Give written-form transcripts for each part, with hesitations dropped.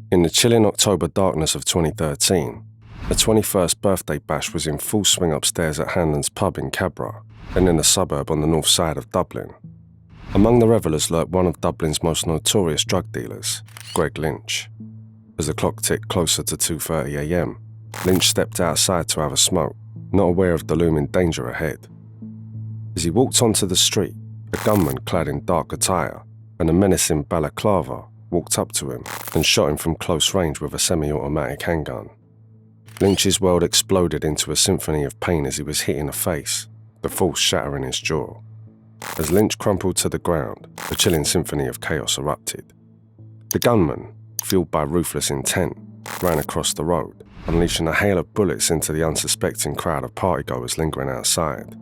In the chilling October darkness of 2013, a 21st birthday bash was in full swing upstairs at Hanlon's pub in Cabra, and in a suburb on the north side of Dublin. Among the revellers lurked one of Dublin's most notorious drug dealers, Greg Lynch. As the clock ticked closer to 2:30 a.m, Lynch stepped outside to have a smoke, not aware of the looming danger ahead. As he walked onto the street, a gunman clad in dark attire and a menacing balaclava walked up to him and shot him from close range with a semi-automatic handgun. Lynch's world exploded into a symphony of pain as he was hit in the face, the force shattering his jaw. As Lynch crumpled to the ground, a chilling symphony of chaos erupted. The gunman, fueled by ruthless intent, ran across the road, unleashing a hail of bullets into the unsuspecting crowd of partygoers lingering outside.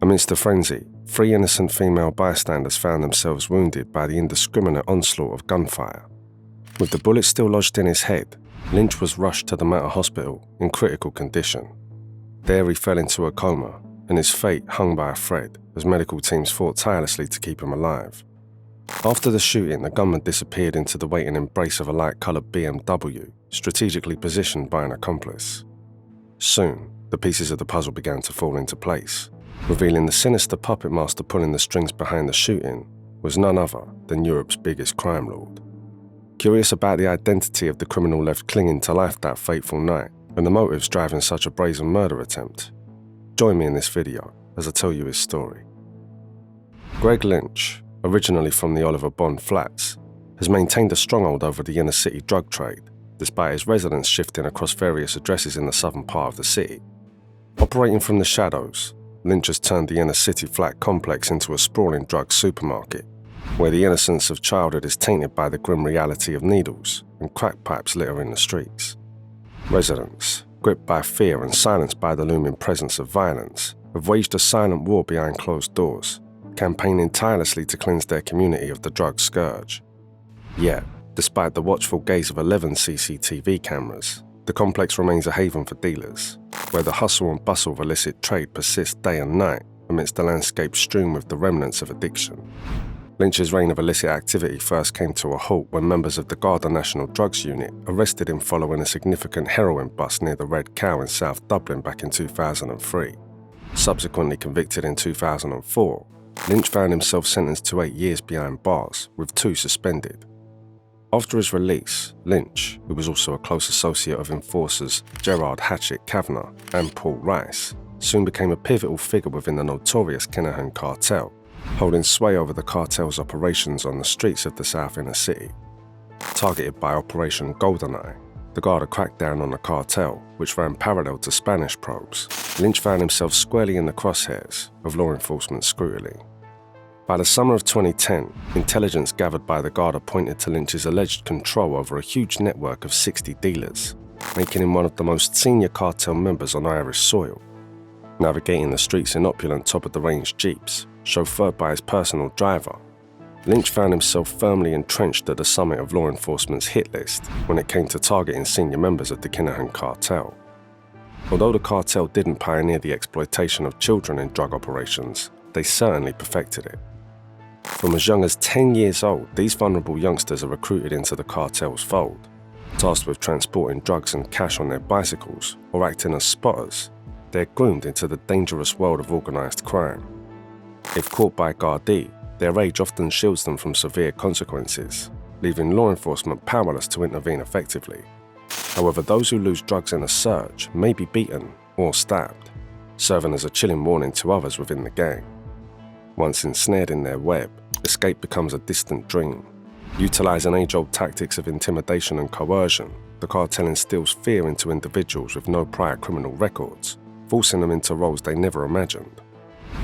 Amidst the frenzy, 3 innocent female bystanders found themselves wounded by the indiscriminate onslaught of gunfire. With the bullet still lodged in his head, Lynch was rushed to the Mater Hospital in critical condition. There he fell into a coma, and his fate hung by a thread as medical teams fought tirelessly to keep him alive. After the shooting, the gunman disappeared into the waiting embrace of a light-coloured BMW, strategically positioned by an accomplice. Soon, the pieces of the puzzle began to fall into place, revealing the sinister puppet master pulling the strings behind the shooting was none other than Europe's biggest crime lord. Curious about the identity of the criminal left clinging to life that fateful night and the motives driving such a brazen murder attempt? Join me in this video as I tell you his story. Greg Lynch, originally from the Oliver Bond Flats, has maintained a stronghold over the inner city drug trade, despite his residence shifting across various addresses in the southern part of the city. Operating from the shadows, Lynch has turned the inner city flat complex into a sprawling drug supermarket, where the innocence of childhood is tainted by the grim reality of needles and crack pipes littering the streets. Residents, gripped by fear and silenced by the looming presence of violence, have waged a silent war behind closed doors, campaigning tirelessly to cleanse their community of the drug scourge. Yet, despite the watchful gaze of 11 CCTV cameras, the complex remains a haven for dealers, where the hustle and bustle of illicit trade persists day and night amidst the landscape strewn with the remnants of addiction. Lynch's reign of illicit activity first came to a halt when members of the Garda National Drugs Unit arrested him following a significant heroin bust near the Red Cow in South Dublin back in 2003. Subsequently convicted in 2004, Lynch found himself sentenced to 8 years behind bars, with 2 suspended. After his release, Lynch, who was also a close associate of enforcers Gerard Hatchet Kavanagh and Paul Rice, soon became a pivotal figure within the notorious Kinahan cartel, holding sway over the cartel's operations on the streets of the South Inner City. Targeted by Operation GoldenEye, the Garda cracked down on the cartel, which ran parallel to Spanish probes. Lynch found himself squarely in the crosshairs of law enforcement scrutiny. By the summer of 2010, intelligence gathered by the Garda pointed to Lynch's alleged control over a huge network of 60 dealers, making him one of the most senior cartel members on Irish soil. Navigating the streets in opulent top-of-the-range jeeps, chauffeured by his personal driver, Lynch found himself firmly entrenched at the summit of law enforcement's hit list when it came to targeting senior members of the Kinahan cartel. Although the cartel didn't pioneer the exploitation of children in drug operations, they certainly perfected it. From as young as 10 years old, these vulnerable youngsters are recruited into the cartel's fold, tasked with transporting drugs and cash on their bicycles or acting as spotters. They're groomed into the dangerous world of organised crime. If caught by Gardaí, their age often shields them from severe consequences, leaving law enforcement powerless to intervene effectively. However, those who lose drugs in a surge may be beaten or stabbed, serving as a chilling warning to others within the gang. Once ensnared in their web, escape becomes a distant dream. Utilising age-old tactics of intimidation and coercion, the cartel instills fear into individuals with no prior criminal records, forcing them into roles they never imagined.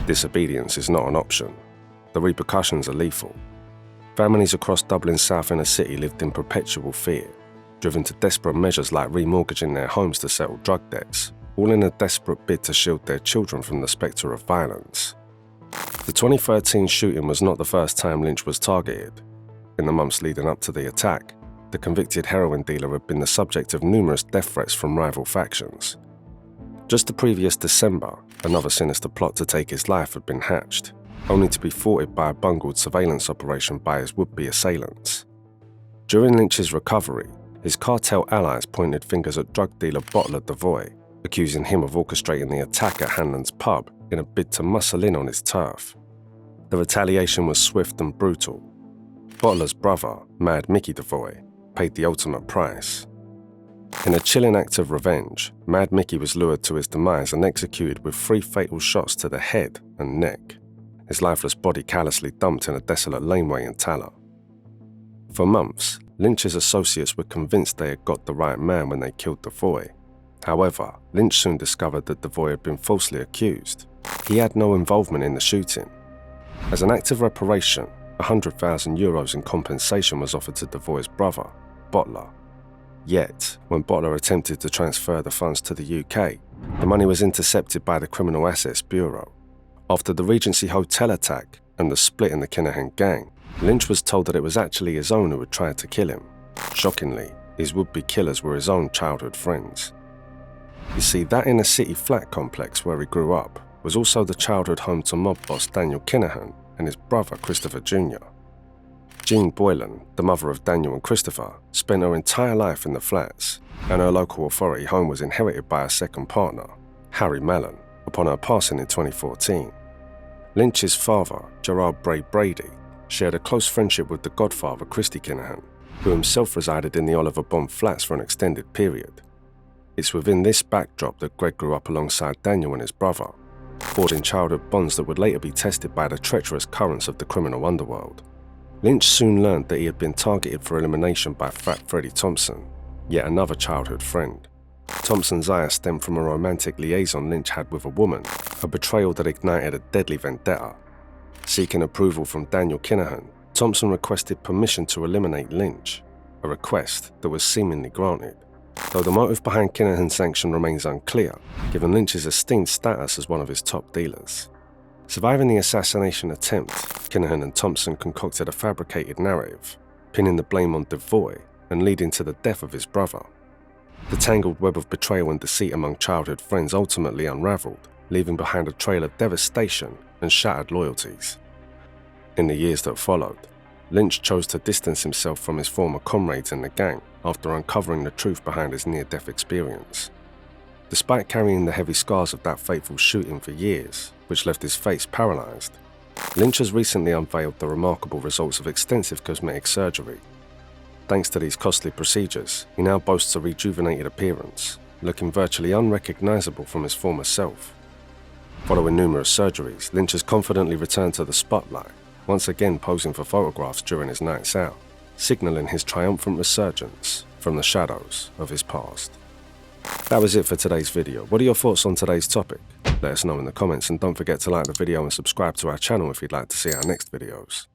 Disobedience is not an option. The repercussions are lethal. Families across Dublin's South Inner City lived in perpetual fear, driven to desperate measures like remortgaging their homes to settle drug debts, all in a desperate bid to shield their children from the spectre of violence. The 2013 shooting was not the first time Lynch was targeted. In the months leading up to the attack, the convicted heroin dealer had been the subject of numerous death threats from rival factions. Just the previous December, another sinister plot to take his life had been hatched, only to be thwarted by a bungled surveillance operation by his would-be assailants. During Lynch's recovery, His cartel allies pointed fingers at drug dealer bottler Devoy, accusing him of orchestrating the attack at Hanlon's pub in a bid to muscle in on his turf. The retaliation was swift and brutal. Bottler's brother, Mad Mickey Devoy, paid the ultimate price. In a chilling act of revenge, Mad Mickey was lured to his demise and executed with 3 fatal shots to the head and neck, his lifeless body callously dumped in a desolate laneway in Taller. For months, Lynch's associates were convinced they had got the right man when they killed Devoy. However, Lynch soon discovered that Devoy had been falsely accused. He had no involvement in the shooting. As an act of reparation, €100,000 in compensation was offered to Devoy's brother, Bottler. Yet, when Bottler attempted to transfer the funds to the UK, the money was intercepted by the Criminal Assets Bureau. After the Regency Hotel attack and the split in the Kinahan gang, Lynch was told that it was actually his own who had tried to kill him. Shockingly, his would-be killers were his own childhood friends. You see, that inner city flat complex where he grew up was also the childhood home to mob boss Daniel Kinahan and his brother Christopher Jr. Jean Boylan, the mother of Daniel and Christopher, spent her entire life in the flats, and her local authority home was inherited by her second partner, Harry Mellon, upon her passing in 2014. Lynch's father, Gerard Bray Brady, shared a close friendship with the godfather Christy Kinahan, who himself resided in the Oliver Bond flats for an extended period. It's within this backdrop that Greg grew up alongside Daniel and his brother, forging childhood bonds that would later be tested by the treacherous currents of the criminal underworld. Lynch soon learned that he had been targeted for elimination by Fat Freddie Thompson, yet another childhood friend. Thompson's ire stemmed from a romantic liaison Lynch had with a woman, a betrayal that ignited a deadly vendetta. Seeking approval from Daniel Kinahan, Thompson requested permission to eliminate Lynch, a request that was seemingly granted, though the motive behind Kinahan's sanction remains unclear, given Lynch's esteemed status as one of his top dealers. Surviving the assassination attempt, Kinahan and Thompson concocted a fabricated narrative, pinning the blame on Devoy and leading to the death of his brother. The tangled web of betrayal and deceit among childhood friends ultimately unraveled, leaving behind a trail of devastation and shattered loyalties. In the years that followed, Lynch chose to distance himself from his former comrades in the gang after uncovering the truth behind his near-death experience. Despite carrying the heavy scars of that fateful shooting for years, which left his face paralyzed, Lynch has recently unveiled the remarkable results of extensive cosmetic surgery. Thanks to these costly procedures, he now boasts a rejuvenated appearance, looking virtually unrecognizable from his former self. Following numerous surgeries, Lynch has confidently returned to the spotlight, once again posing for photographs during his nights out, signaling his triumphant resurgence from the shadows of his past. That was it for today's video. What are your thoughts on today's topic? Let us know in the comments, and don't forget to like the video and subscribe to our channel if you'd like to see our next videos.